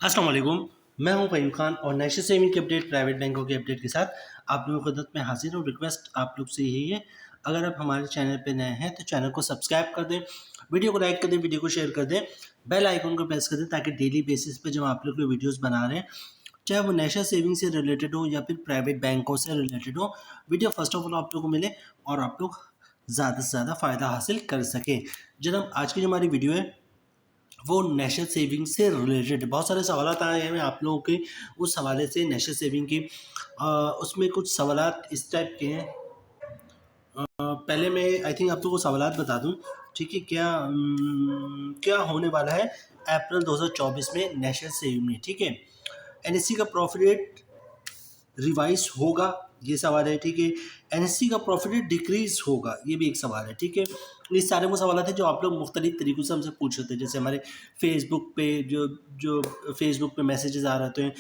अस्सलाम वालेकुम। मैं हूं फ़हीम खान और नेशनल सेविंग की अपडेट, प्राइवेट बैंकों की अपडेट के साथ आप लोगों की खिदमत में हाजिर हूं। रिक्वेस्ट आप लोग से यही है, अगर आप हमारे चैनल पे नए हैं तो चैनल को सब्सक्राइब कर दें, वीडियो को लाइक कर दें, वीडियो को शेयर कर दें, बेल आइकन को प्रेस कर दें ताकि डेली बेसिस पे जब आप लोग को वीडियोज़ बना रहे हैं, चाहे वो नेशनल सेविंग से रिलेटेड हो या फिर प्राइवेट बैंकों से रिलेटेड हो, वीडियो फर्स्ट ऑफ ऑल आप लोगों को मिले और आप लोग ज़्यादा से ज़्यादा फ़ायदा हासिल कर सकें। जनाब, आज की जो हमारी वीडियो है वो नेशनल सेविंग से रिलेटेड है। बहुत सारे सवालात आए हैं आप लोगों के, उस हवाले से नेशनल सेविंग की उसमें कुछ सवालात इस टाइप के हैं। पहले मैं आई थिंक आप लोगों को सवालात बता दूं, ठीक है। क्या होने वाला है अप्रैल 2024 में नेशनल सेविंग में, ठीक है। एनएससी का प्रॉफिट रेट रिवाइज होगा, ये सवाल है, ठीक है। एनएससी का प्रॉफिट रेट डिक्रीज होगा, ये भी एक सवाल है, ठीक है। ये सारे वो सवाल थे जो आप लोग मुख्तलिफ तरीक़ों से हमसे पूछ रहे थे, जैसे हमारे फेसबुक पे जो जो फेसबुक पे मैसेजेस आ रहे हैं,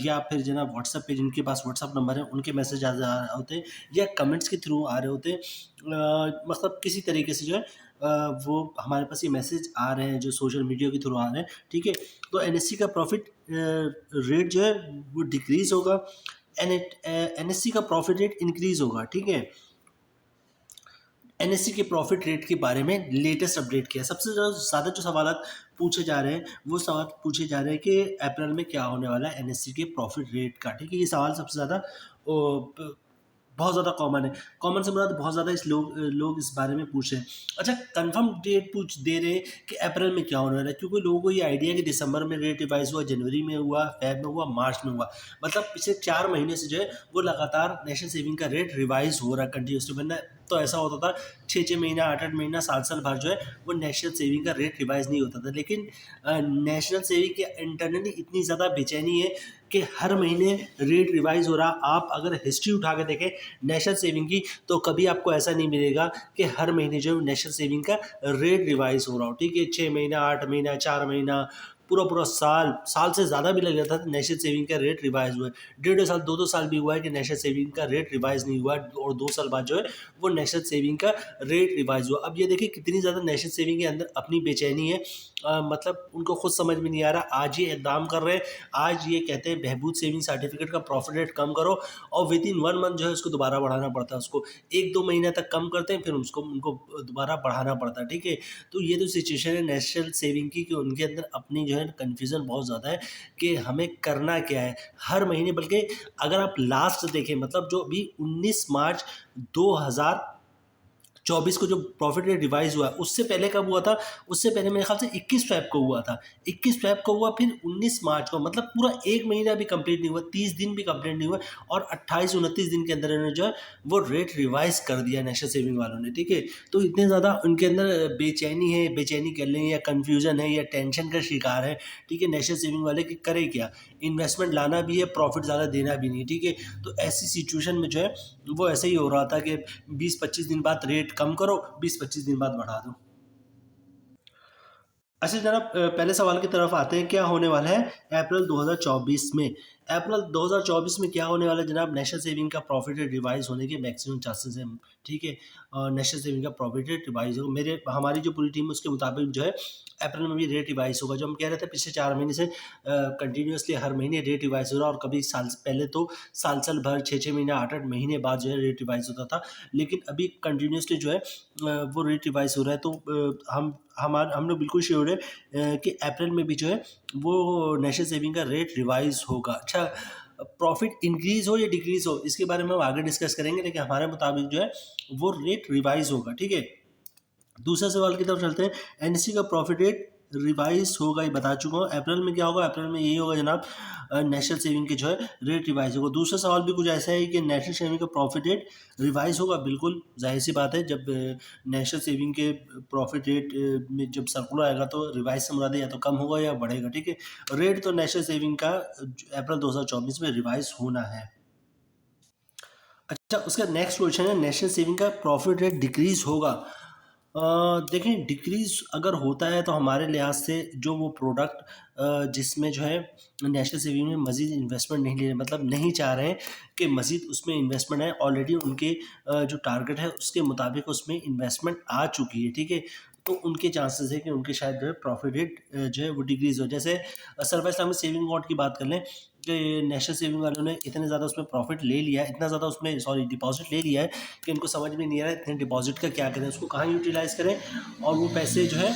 या फिर जनाब व्हाट्सएप पे जिनके पास व्हाट्सएप नंबर है उनके मैसेज आ रहे होते हैं, या कमेंट्स के थ्रू आ रहे होते हैं। मतलब किसी तरीके से जो है वो हमारे पास ये मैसेज आ रहे हैं जो सोशल मीडिया के थ्रू आ रहे हैं, ठीक है। तो एनएससी का प्रॉफिट रेट जो है वो डिक्रीज होगा, एनएससी का प्रॉफिट रेट इंक्रीज होगा, ठीक है। एनएससी के प्रॉफिट रेट के बारे में लेटेस्ट अपडेट किया। सबसे ज़्यादा जो सवाल पूछे जा रहे हैं वो सवाल पूछे जा रहे हैं कि अप्रैल में क्या होने वाला है एनएससी के प्रॉफिट रेट का, ठीक है। ये सवाल सबसे ज़्यादा बहुत ज़्यादा कॉमन है। कॉमन से मुराद बहुत ज़्यादा लोग इस बारे में पूछ रहे हैं। अच्छा, कंफर्म डेट पूछ दे रहे हैं कि अप्रैल में क्या होने वाला है, क्योंकि लोगों को ये आइडिया है कि दिसंबर में रेट रिवाइज हुआ, जनवरी में हुआ, फेब में हुआ, मार्च में हुआ। मतलब पिछले 4 महीने से जो है वो लगातार नेशनल सेविंग का रेट रिवाइज हो रहा है कंटिन्यूसली। वरना तो ऐसा होता था 6-6 महीना, 8-8 महीना, साल-साल भर जो है वो नेशनल सेविंग का रेट रिवाइज नहीं होता था। लेकिन नेशनल सेविंग के इंटरनली इतनी ज़्यादा बेचैनी है कि हर महीने रेट रिवाइज हो रहा। आप अगर हिस्ट्री उठा के देखें नेशनल सेविंग की, तो कभी आपको ऐसा नहीं मिलेगा कि हर महीने जो नेशनल सेविंग का रेट रिवाइज हो रहा हो, ठीक है। 6 महीना, 8 महीना, 4 महीना, पूरा पूरा साल से ज़्यादा भी लग जाता है नेशनल सेविंग का रेट रिवाइज हुआ है। 1.5 साल, 2-2 साल भी हुआ है कि नेशनल सेविंग का रेट रिवाइज नहीं हुआ, और 2 साल बाद जो है वो नेशनल सेविंग का रेट रिवाइज हुआ। अब ये देखिए कितनी ज़्यादा नेशनल सेविंग के अंदर अपनी बेचैनी है। मतलब उनको खुद समझ में नहीं आ रहा। आज ये इक़दाम कर रहे हैं, आज ये कहते हैं बहबूद सेविंग सर्टिफिकेट का प्रॉफिट रेट कम करो, और विद इन 1 मंथ जो है उसको दोबारा बढ़ाना पड़ता है। उसको 1-2 महीने तक कम करते हैं, फिर उनको दोबारा बढ़ाना पड़ता है, ठीक है। तो ये जो सिचुएशन है नेशनल सेविंग की, कि उनके अंदर अपनी जो है कन्फ्यूज़न बहुत ज़्यादा है कि हमें करना क्या है हर महीने। बल्कि अगर आप लास्ट देखें, मतलब जो अभी 19 मार्च 2024 को जो प्रॉफिट रेट रिवाइज हुआ है, उससे पहले कब हुआ था? उससे पहले मेरे ख्याल से 21 फ़ेब को हुआ था। 21 फ़ेब को हुआ, फिर 19 मार्च को, मतलब पूरा 1 महीना भी कंप्लीट नहीं हुआ, 30 दिन भी कंप्लीट नहीं हुआ, और 28-29 दिन के अंदर इन्होंने जो है वो रेट रिवाइज कर दिया नेशनल सेविंग वालों ने, ठीक है। तो इतने ज़्यादा उनके अंदर बेचैनी है, बेचैनी कह लें, या कन्फ्यूज़न है, या टेंशन का शिकार है, ठीक है, नेशनल सेविंग वाले कि करें क्या? इन्वेस्टमेंट लाना भी है, प्रॉफिट ज़्यादा देना भी नहीं, ठीक है। तो ऐसी सिचुएशन में जो है वो ऐसे ही हो रहा था कि 20-25 दिन बाद रेट कम करो, 20-25 दिन बाद बढ़ा दो। अच्छा जनाब, पहले सवाल की तरफ आते हैं, क्या होने वाला है अप्रैल 2024 में? अप्रैल 2024 में क्या होने वाला है जनाब? नेशनल सेविंग का प्रॉफिट रेट रिवाइज होने के मैक्सिमम चांसेस हैं, ठीक है। नेशनल सेविंग का प्रॉफिट रेट रिवाइज होगा, हमारी जो पूरी टीम है उसके मुताबिक जो है अप्रैल में भी रेट रिवाइज होगा। जो हम कह रहे थे पिछले 4 महीने से कंटिन्यूसली हर महीने रेट रिवाइज हो रहा है, और कभी साल पहले तो साल भर, 6-6 महीना, 8-8 महीने बाद जो है रेट रिवाइज होता था। लेकिन अभी कंटिन्यूसली जो है वो रेट रिवाइज हो रहा है। तो हम लोग बिल्कुल श्योर है कि अप्रैल में भी जो है वो नेशनल सेविंग का रेट रिवाइज होगा। अच्छा, प्रॉफिट इंक्रीज हो या डिक्रीज हो इसके बारे में हम आगे डिस्कस करेंगे, लेकिन हमारे मुताबिक जो है वो रेट रिवाइज होगा, ठीक है। दूसरे सवाल की तरफ चलते हैं। एनएससी का प्रॉफिट रेट रिवाइज होगा, ये बता चुका हूँ। अप्रैल में क्या होगा? अप्रैल में यही होगा जनाब, नेशनल सेविंग के जो है रेट रिवाइज होगा। दूसरा सवाल भी कुछ ऐसा है कि नेशनल सेविंग का प्रॉफिट रेट रिवाइज होगा। बिल्कुल जाहिर सी बात है, जब नेशनल सेविंग के प्रॉफिट रेट में जब सर्कुलर आएगा तो रिवाइज से मुराद है या तो कम होगा या बढ़ेगा, ठीक है। रेट तो नेशनल सेविंग का अप्रैल 2024 में रिवाइज होना है। अच्छा, उसका नेक्स्ट क्वेश्चन है, नेशनल सेविंग का प्रॉफिट रेट डिक्रीज होगा। देखिए, डिक्रीज अगर होता है तो हमारे लिहाज से जो वो प्रोडक्ट जिसमें जो है नेशनल सेविंग में मज़ीद इन्वेस्टमेंट नहीं ले रहे, मतलब नहीं चाह रहे हैं कि मज़ीद उसमें इन्वेस्टमेंट है, ऑलरेडी उनके जो टारगेट है उसके मुताबिक उसमें इन्वेस्टमेंट आ चुकी है, ठीक है। तो उनके चांसेस है कि उनके शायद जो है प्रॉफिट रेट जो है वो डिक्रीज़ हो। जैसे सर्वा इस्लामिक सेविंग अकाउंट की बात कर लें कि नेशनल सेविंग वालों ने इतने ज़्यादा उसमें प्रॉफिट ले लिया है, इतना ज़्यादा उसमें सॉरी डिपॉज़िट ले लिया है कि इनको समझ में नहीं आ रहा है इतने डिपॉज़िट का क्या करें, उसको कहाँ यूटिलाइज़ करें और वो पैसे जो है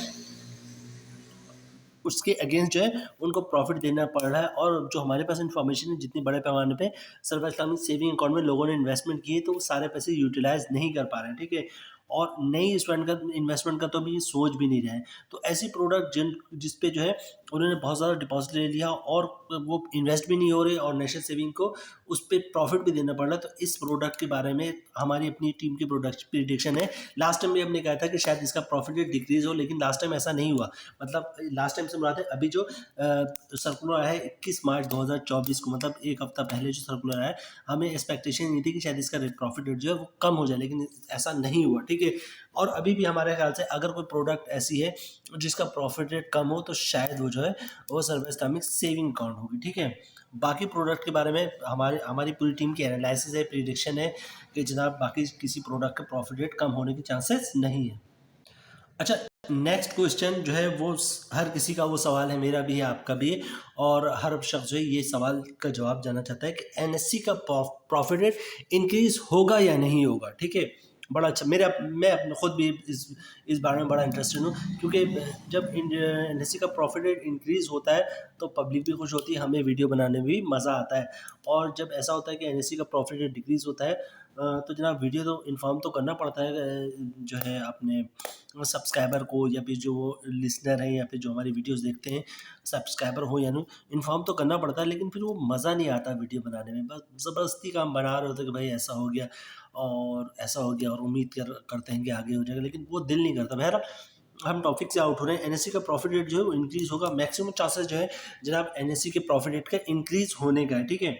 उसके अगेंस्ट जो है उनको प्रॉफिट देना पड़ रहा है। और जो हमारे पास इन्फॉर्मेशन है जितनी बड़े पैमाने पे सर्वा इस्लामिक सेविंग अकाउंट में लोगों ने इन्वेस्टमेंट किए तो वो सारे पैसे यूटिलाइज नहीं कर पा रहे हैं, ठीक है। और नई स्टूडेंट का इन्वेस्टमेंट का तो भी सोच भी नहीं रहे हैं। तो ऐसी प्रोडक्ट जिस पे जो है उन्होंने बहुत ज़्यादा डिपॉजिट ले लिया और वो इन्वेस्ट भी नहीं हो रहे और नेशनल सेविंग को उस पर प्रॉफिट भी देना पड़ रहा है, तो इस प्रोडक्ट के बारे में हमारी अपनी टीम की प्रोडक्ट प्रिडिक्शन है। लास्ट टाइम भी हमने कहा था कि शायद इसका प्रॉफिट रेट डिक्रीज हो, लेकिन लास्ट टाइम ऐसा नहीं हुआ। मतलब लास्ट टाइम से मुराद है अभी जो सर्कुलर आया है 21 मार्च 2024 को, मतलब एक हफ्ता पहले जो सर्कुलर आया है, हमें एक्सपेक्टेशन नहीं थी कि शायद इसका रेट प्रॉफिट रेट जो है वो कम हो जाए, लेकिन ऐसा नहीं हुआ, ठीक है। और अभी भी हमारे ख्याल से अगर कोई प्रोडक्ट ऐसी है जिसका प्रॉफिट रेट कम हो तो शायद वो जो है वो सर्वा इस्लामिक सेविंग अकाउंट होगी, ठीक है। बाकी प्रोडक्ट के बारे में हमारी पूरी टीम की एनालिसिस है, प्रिडिक्शन है कि जनाब बाकी किसी प्रोडक्ट का प्रॉफिट रेट कम होने के चांसेस नहीं है। अच्छा, नेक्स्ट क्वेश्चन जो है वो हर किसी का वो सवाल है, मेरा भी है, आपका भी है, और हर शख्स जो है ये सवाल का जवाब जानना चाहता है कि एनएससी का प्रॉफिट रेट इंक्रीज होगा या नहीं होगा, ठीक है। बड़ा अच्छा, मैं खुद भी इस बारे में बड़ा इंटरेस्टेड हूँ, क्योंकि जब एनएससी का प्रॉफिट रेट इंक्रीज़ होता है तो पब्लिक भी खुश होती है, हमें वीडियो बनाने में भी मज़ा आता है। और जब ऐसा होता है कि एनएससी का प्रॉफिट रेट डिक्रीज़ होता है तो जनाब वीडियो तो इन्फॉर्म तो करना पड़ता है जो है अपने सब्सक्राइबर को, या फिर जो लिसनर हैं या फिर जो हमारी वीडियोस देखते हैं सब्सक्राइबर हो या नहीं, इन्फॉर्म तो करना पड़ता है, लेकिन फिर वो मज़ा नहीं आता वीडियो बनाने में। बस ज़बरदस्ती काम बना रहे होते कि भाई ऐसा हो गया और ऐसा हो गया और उम्मीद करते हैं कि आगे हो जाएगा, लेकिन वो दिल नहीं करता। बहरहाल हम टॉपिक से आउट हो रहे हैं। एनएससी का प्रॉफिट रेट जो है वो इंक्रीज़ होगा, मैक्सिमम चांसेस जो है जनाब एनएससी के प्रॉफिट रेट का इंक्रीज़ होने का है, ठीक है।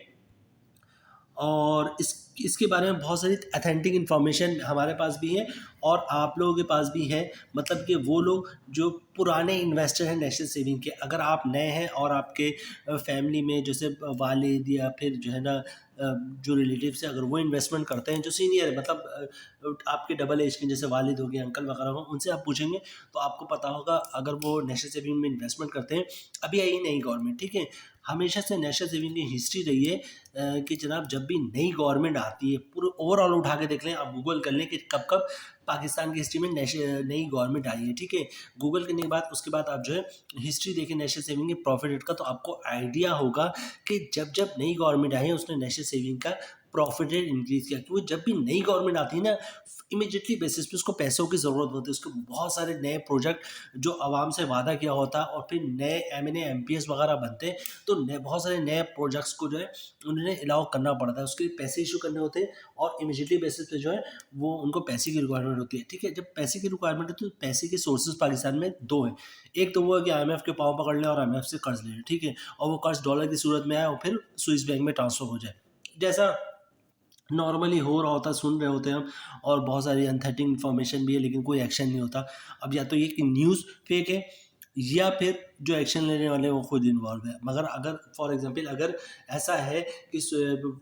और इसके बारे में बहुत सारी अथेंटिक इन्फॉर्मेशन हमारे पास भी है और आप लोगों के पास भी है। मतलब कि वो लोग जो पुराने इन्वेस्टर हैं नेशनल सेविंग के, अगर आप नए हैं और आपके फैमिली में जैसे वालिद या फिर जो है ना जो रिलेटिव्स हैं, अगर वो इन्वेस्टमेंट करते हैं, जो सीनियर है, मतलब आपके डबल एज के जैसे वालिद हो गए, अंकल वगैरह हो, उनसे आप पूछेंगे तो आपको पता होगा। अगर वो नेशनल सेविंग में इन्वेस्टमेंट करते हैं, अभी आई नई गवर्नमेंट, ठीक है, हमेशा से नेशनल सेविंग की हिस्ट्री रही है कि जनाब जब भी नई गवर्नमेंट आती है, पूरे ओवरऑल उठा के देख लें, आप गूगल कर लें कि कब कब पाकिस्तान की हिस्ट्री में नई गवर्नमेंट आई है, ठीक है। गूगल करने के बाद उसके बाद आप जो है हिस्ट्री देखें नेशनल सेविंग के प्रॉफिट रेट का, तो आपको आइडिया होगा कि जब जब नई गवर्नमेंट आई है उसने नेशनल सेविंग का प्रॉफिट रेट इंक्रीज किया। क्योंकि जब भी नई गवर्नमेंट आती है ना, इमीडिएटली बेसिस पे उसको पैसों की ज़रूरत होती है, उसको बहुत सारे नए प्रोजेक्ट जो आवाम से वादा किया होता है और फिर नए एमएनए एमपीएस वगैरह बनते हैं, तो बहुत सारे नए प्रोजेक्ट्स को जो है उन्हें अलाउ करना पड़ता है, उसके लिए पैसे इशू करने होते हैं और इमीडिएटली बेसिस पे जो है वो उनको पैसे की रिक्वायरमेंट होती है, ठीक है। जब पैसे की रिक्वायरमेंट है तो पैसे के सोर्सेज पाकिस्तान में दो हैं। एक तो वो है कि आईएमएफ के पाँव पकड़ लें और आईएमएफ से कर्ज ले लें, ठीक है, और वो कर्ज डॉलर की सूरत में आए और फिर स्विस बैंक में ट्रांसफ़र हो जाए, जैसा नॉर्मली हो रहा होता है, सुन रहे होते हैं हम, और बहुत सारी अनथेटिक इन्फॉर्मेशन भी है लेकिन कोई एक्शन नहीं होता। अब या तो ये कि न्यूज़ फेक है या फिर जो एक्शन लेने वाले हैं वो खुद इन्वॉल्व है। मगर अगर फॉर एग्जांपल अगर ऐसा है कि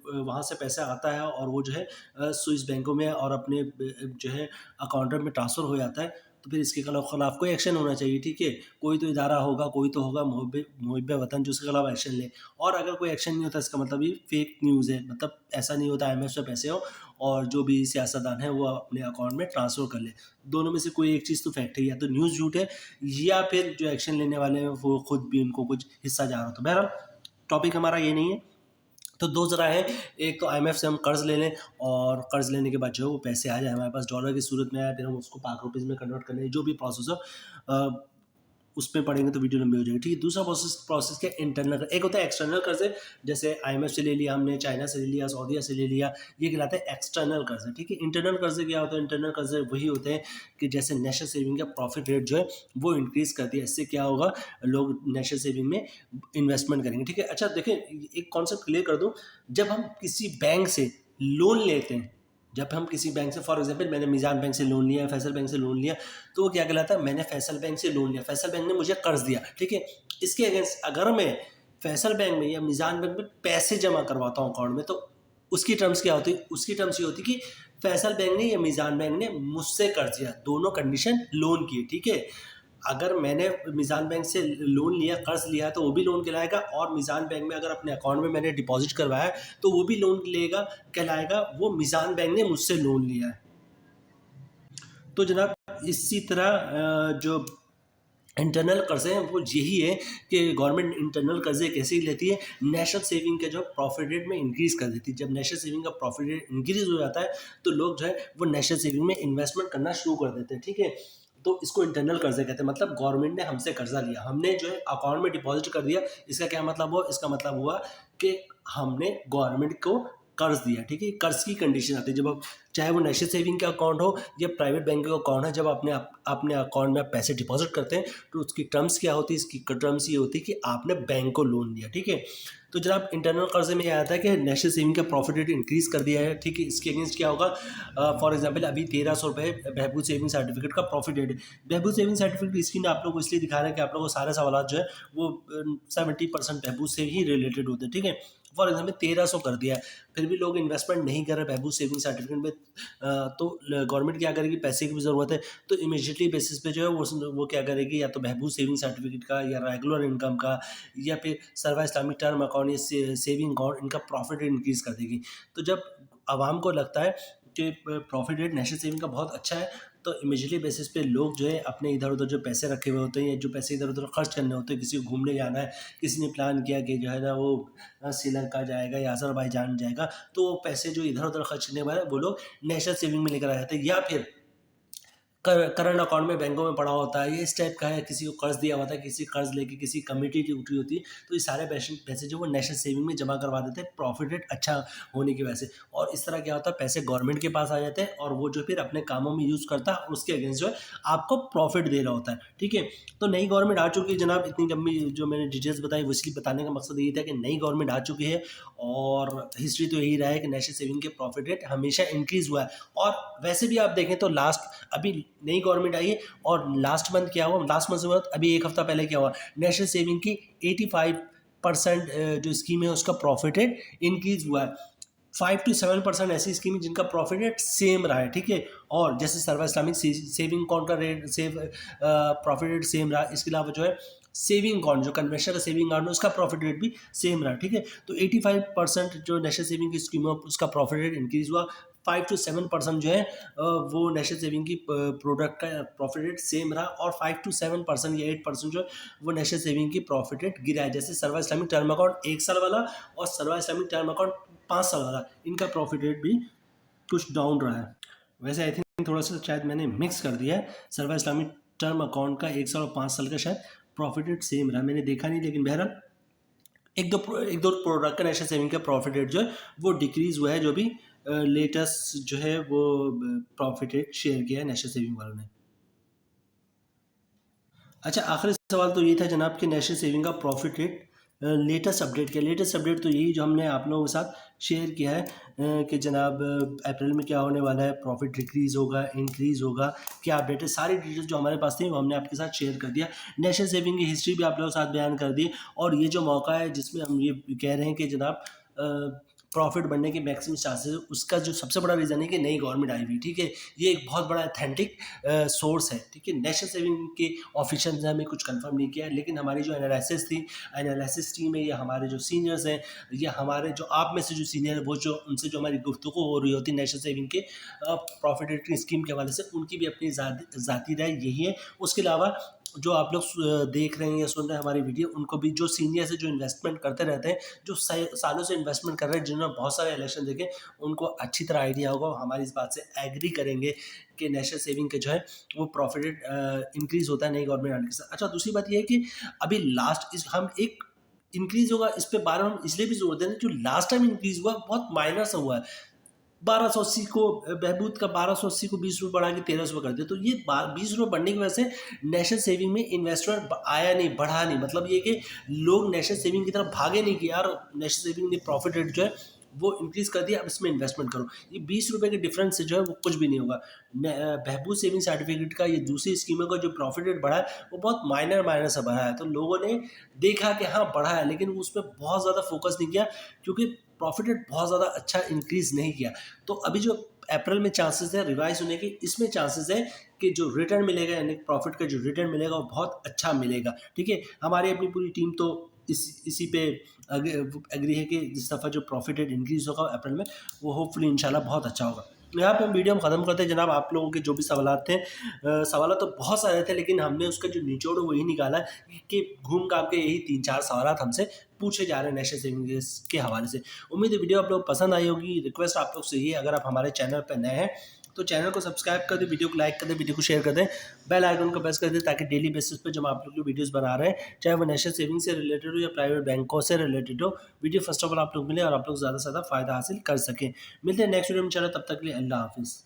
वहाँ से पैसा आता है और वो जो है स्विस बैंकों में और अपने जो है अकाउंट में ट्रांसफ़र हो जाता है, तो फिर इसके खिलाफ कोई एक्शन होना चाहिए, ठीक है। कोई तो इदारा होगा, कोई तो होगा मुहिब वतन जो उसके खिलाफ एक्शन ले। और अगर कोई एक्शन नहीं होता इसका मतलब ये फेक न्यूज़ है। मतलब ऐसा नहीं होता आईएमएफ से पैसे हो और जो भी सियासतदान है वो अपने अकाउंट में ट्रांसफ़र कर ले। दोनों में से कोई एक चीज़ तो फैक्ट है, या तो न्यूज़ झूठ है या फिर जो एक्शन लेने वाले हैं वो खुद भी उनको कुछ हिस्सा जा रहा हो। तो बहरहाल टॉपिक हमारा ये नहीं है। तो दो ज़रा है, एक तो आईएमएफ से हम कर्ज़ ले लें और कर्ज़ लेने के बाद जो है वो पैसे आ जाए हमारे पास डॉलर की सूरत में आए, फिर हम उसको पाक रुपीज़ में कन्वर्ट करने जो भी प्रोसेस हो उसमें पढ़ेंगे तो वीडियो लंबी हो जाएगी, ठीक है। दूसरा प्रोसेस क्या, इंटरनल। एक होता है एक्सटर्नल कर्ज है, जैसे आईएमएफ से ले लिया हमने, चाइना से ले लिया, सऊदीया से ले लिया, ये कहलाता है एक्सटर्नल कर्ज है, ठीक है। इंटरनल कर्ज क्या होता है, इंटरनल कर्ज वही होते हैं कि जैसे नेशनल सेविंग का प्रॉफिट रेट जो है वो इंक्रीज़ कर दिया, इससे क्या होगा, लोग नेशनल सेविंग में इन्वेस्टमेंट करेंगे, ठीक है। अच्छा देखें, एक कॉन्सेप्ट क्लियर कर दूँ, जब हम किसी बैंक से लोन लेते हैं, जब हम किसी बैंक से, फॉर एग्जांपल मैंने मीज़ान बैंक से लोन लिया, फैसल बैंक से लोन लिया, तो वो क्या कहलाता है, मैंने फैसल बैंक से लोन लिया, फैसल बैंक ने मुझे कर्ज दिया, ठीक है। इसके अगेंस्ट अगर मैं फैसल बैंक में या मीज़ान बैंक में पैसे जमा करवाता हूँ अकाउंट में, तो उसकी टर्म्स क्या होती है? उसकी टर्म्स ये होती है कि फैसल बैंक ने या मीज़ान बैंक ने मुझसे कर्ज लिया, दोनों कंडीशन लोन की, ठीक है। अगर मैंने मीज़ान बैंक से लोन लिया, कर्ज लिया, तो वो भी लोन कहलाएगा, और मीज़ान बैंक में अगर अपने अकाउंट में मैंने डिपॉजिट करवाया तो वो भी लोन लेगा कहलाएगा, वो मीज़ान बैंक ने मुझसे लोन लिया है। तो जनाब इसी तरह जो इंटरनल कर्जे हैं वो यही है कि गवर्नमेंट इंटरनल कर्जे कैसे लेती है, नेशनल सेविंग के जो प्रॉफिट रेट में इंक्रीज़ कर देती है। जब नेशनल सेविंग का प्रॉफिट रेट इंक्रीज़ हो जाता है तो लोग जो है वो नेशनल सेविंग में इन्वेस्टमेंट करना शुरू कर देते हैं, ठीक है। तो इसको इंटरनल कर्जे कहते हैं, मतलब गवर्नमेंट ने हमसे कर्जा लिया, हमने जो है अकाउंट में डिपॉजिट कर दिया। इसका क्या मतलब हुआ? इसका मतलब हुआ कि हमने गवर्नमेंट को कर्ज दिया, ठीक है। कर्ज की कंडीशन आती है जब आप, चाहे वो नेशनल सेविंग का अकाउंट हो या प्राइवेट बैंक का अकाउंट है, जब अपने अकाउंट में आप पैसे डिपॉजिट करते हैं तो उसकी टर्म्स क्या होती है? इसकी टर्म्स ये होती है कि आपने बैंक को लोन दिया, ठीक है। तो जनाब इंटरनल कर्जे में यह आता है कि नेशनल सेविंग का प्रॉफिट रेट इंक्रीज़ कर दिया है, ठीक है। इसके अगेंस्ट क्या होगा? फॉर एग्जांपल अभी 1300 रुपये बहबूद सेविंग सर्टिफिकेट का प्रॉफिट रेट है। बहबूद सेविंग सर्टिफिकेट स्कीम आप लोग को इसलिए दिखा रहे हैं कि आप लोगों को सारे सवाल जो है वो 70% बहबूद से ही रिलेटेड होते हैं, ठीक है। फॉर एग्जाम्पल 1300 कर दिया है, फिर भी लोग इन्वेस्टमेंट नहीं कर रहे बहबूद सेविंग सर्टिफिकेट में, तो गवर्नमेंट क्या करेगी? पैसे की भी ज़रूरत है, तो इमीडिएटली बेसिस पे जो है वो क्या करेगी? या तो बहबूद सेविंग सर्टिफिकेट का, या रेगुलर इनकम का, या फिर सर्वा इस्लामिक टर्म अकाउंट या सेविंग अकाउंट, इनका प्रॉफिट रेट इंक्रीज़ कर देगी। तो जब आवाम को लगता है कि प्रॉफिट रेट नेशनल सेविंग का बहुत अच्छा है, तो इमीडिएटली बेसिस पे लोग जो है अपने इधर उधर जो पैसे रखे हुए होते हैं, या जो पैसे इधर उधर खर्च करने होते हैं, किसी को घूमने जाना है, किसी ने प्लान किया कि जो है ना वो श्रीलंका जाएगा या अज़रबैजान जाएगा, तो वो पैसे जो इधर उधर खर्च करने वाले वो लोग नेशनल सेविंग में लेकर आ जाते हैं। या फिर करंट अकाउंट में बैंकों में पड़ा होता है, ये इस टाइप का है, किसी को कर्ज दिया हुआ था, किसी कर्ज लेके किसी कमिटी की उठी होती है, तो ये सारे पैसे जो वो नेशनल सेविंग में जमा करवा देते हैं प्रॉफिट रेट अच्छा होने की वजह से। और इस तरह क्या होता है, पैसे गवर्नमेंट के पास आ जाते हैं, और वो जो फिर अपने कामों में यूज़ करता है, और उसके अगेंस्ट जो है आपको प्रॉफिट दे रहा होता है, ठीक है। तो नई गवर्नमेंट आ चुकी है जनाब, इतनी लंबी जो मैंने डिटेल्स बताई वो इसलिए बताने का मकसद यही था कि नई गवर्नमेंट आ चुकी है, और हिस्ट्री तो यही रहा है कि नेशनल सेविंग के प्रॉफिट रेट हमेशा इंक्रीज़ हुआ है। और वैसे भी आप देखें तो लास्ट अभी नई गवर्नमेंट आई है, और लास्ट मंथ क्या हुआ, लास्ट मंथ से हुआ अभी एक हफ्ता पहले क्या हुआ, नेशनल सेविंग की 85% जो स्कीम है उसका प्रॉफिट रेट इंक्रीज हुआ है। 5 to 7% ऐसी स्कीम जिनका प्रॉफिट रेट सेम रहा है, ठीक है। और जैसे सर्वा इस्लामिक सेविंग अकाउंट का रेट प्रॉफिट रेट सेम रहा, इसके अलावा जो है सेविंग अकाउंट जो कन्वेंशनल का सेविंग अकाउंट है उसका प्रॉफिट रेट भी सेम रहा, ठीक है। तो 85% जो नेशनल सेविंग की स्कीम है उसका प्रॉफिट रेट इंक्रीज हुआ, 5 to 7% जो है वो नेशनल सेविंग की प्रोडक्ट का प्रॉफिट रेट सेम रहा, और 5 to 7% या 8% जो है वो नेशनल सेविंग की प्रॉफिट रेट गिरा है। जैसे सर्वा इस्लामिक टर्म अकाउंट 1 साल वाला और सर्वा इस्लामिक टर्म अकाउंट 5 साल वाला, इनका प्रॉफिट रेट भी कुछ डाउन रहा है। वैसे आई थिंक थोड़ा सा शायद मैंने मिक्स कर दिया है, सर्वा इस्लामिक टर्म अकाउंट का 1 साल और 5 साल का शायद प्रॉफिट रेट सेम रहा, मैंने देखा नहीं, लेकिन बहरहाल एक दो प्रोडक्ट का नेशनल सेविंग का प्रॉफिट रेट जो है वो डिक्रीज हुआ है, जो भी लेटेस्ट जो है वो प्रॉफिट रेट शेयर किया है नेशनल सेविंग वालों ने। अच्छा, आखिरी सवाल तो ये था जनाब कि नेशनल सेविंग का प्रॉफिट रेट लेटेस्ट अपडेट क्या, लेटेस्ट अपडेट तो यही जो हमने आप लोगों के साथ शेयर किया है कि जनाब अप्रैल में क्या होने वाला है, प्रॉफिट डिक्रीज़ होगा, इंक्रीज़ होगा, क्या अपडेट है, सारी डिटेल्स जो हमारे पास थी वो हमने आपके साथ शेयर कर दिया। नेशनल सेविंग की हिस्ट्री भी आप लोगों के साथ बयान कर दी, और ये जो मौका है जिसमें हम ये कह रहे हैं कि जनाब प्रॉफिट बढ़ने के मैक्सिमम चांसेस, उसका जो सबसे बड़ा रीज़न है कि नई गवर्नमेंट आई हुई, ठीक है। ये एक बहुत बड़ा अथेंटिक सोर्स है, ठीक है। नेशनल सेविंग के ऑफिशियल ने हमें कुछ कंफर्म नहीं किया, लेकिन हमारी जो एनालिसिस थी, एनालिसिस टीम है, या हमारे जो सीनियर्स हैं, या हमारे जो आप में से जो सीनियर है, वो जो उनसे जो हमारी गुफ्तगू हो रही होती है नेशनल सेविंग के प्रॉफिट रेटिंग स्कीम के हवाले से, उनकी भी अपनी ज़ाती राय यही है। उसके अलावा जो आप लोग देख रहे हैं या सुन रहे हैं हमारी वीडियो, उनको भी जो सीनियर से जो इन्वेस्टमेंट करते रहते हैं, जो सालों से इन्वेस्टमेंट कर रहे हैं, जिन्होंने बहुत सारे इलेक्शन देखे, उनको अच्छी तरह आइडिया होगा, हमारी इस बात से एग्री करेंगे कि नेशनल सेविंग के जो है वो प्रॉफिट इंक्रीज़ होता है नई गवर्नमेंट आने के साथ। अच्छा, दूसरी बात ये है कि अभी लास्ट इस हम एक इंक्रीज़ होगा इस पे बार हम इसलिए भी जोर दे रहे हैं, जो लास्ट टाइम इंक्रीज़ हुआ बहुत माइनर सा हुआ है। 1280 को बहबूद का 1280 को 20 रुपये बढ़ा के 1300 कर दिया, तो ये 20 रुपये बढ़ने की वजह से नेशनल सेविंग में इन्वेस्टमेंट आया नहीं, बढ़ा नहीं। मतलब ये कि लोग नेशनल सेविंग की तरफ भागे नहीं कि यार नेशनल सेविंग ने प्रॉफिट रेट जो है वो इंक्रीज़ कर दिया, अब इसमें इन्वेस्टमेंट करो। ये ₹20 के डिफरेंस से जो है वो कुछ भी नहीं होगा। बहबूद सेविंग सर्टिफिकेट का ये दूसरी स्कीमों का जो प्रॉफिट रेट बढ़ा है, वो बहुत माइनर सा बढ़ा है। तो लोगों ने देखा कि हाँ, बढ़ा है, लेकिन उसमें बहुत ज़्यादा फोकस नहीं किया, क्योंकि प्रॉफिट रेट बहुत ज़्यादा अच्छा इंक्रीज़ नहीं किया। तो अभी जो अप्रैल में चांसेस है रिवाइज़ होने के, इसमें चांसेस है कि जो रिटर्न मिलेगा, यानी प्रॉफिट का जो रिटर्न मिलेगा वो बहुत अच्छा मिलेगा, ठीक है। हमारी अपनी पूरी टीम तो इसी पे एग्री है कि इस दफ़ा जो प्रॉफिट रेट इंक्रीज़ होगा अप्रैल में, वो होपफुली इंशाल्लाह बहुत अच्छा होगा। यहाँ पे हम वीडियो हम ख़त्म करते हैं जनाब। आप लोगों के जो भी सवालात थे, सवालात तो बहुत सारे थे, लेकिन हमने उसका जो निचोड़ है वही निकाला है कि घूम घाम के यही 3-4 सवालात हमसे पूछे जा रहे हैं नेशनल सेविंग्स के हवाले से। उम्मीद है वीडियो आप लोग को पसंद आई होगी। रिक्वेस्ट आप लोग से ये है, अगर आप हमारे चैनल पर नए हैं तो चैनल को सब्सक्राइब कर दें, वीडियो को लाइक कर दें, वीडियो को शेयर कर दें, बेल आइकन को प्रेस कर दें, ताकि डेली बेसिस पे जब आप लोग जो वीडियोस बना रहे हैं, चाहे वो नेशनल सेविंग से रिलेटेड हो या प्राइवेट बैंकों से रिलेटेड हो, वीडियो फर्स्ट ऑफ ऑल आप लोग मिले और आप लोग ज़्यादा से ज़्यादा फ़ायदा हासिल कर सकें। मिलते हैं नेक्स्ट वीडियो में, चलो तब तक के लिए अल्लाह हाफ़िज़।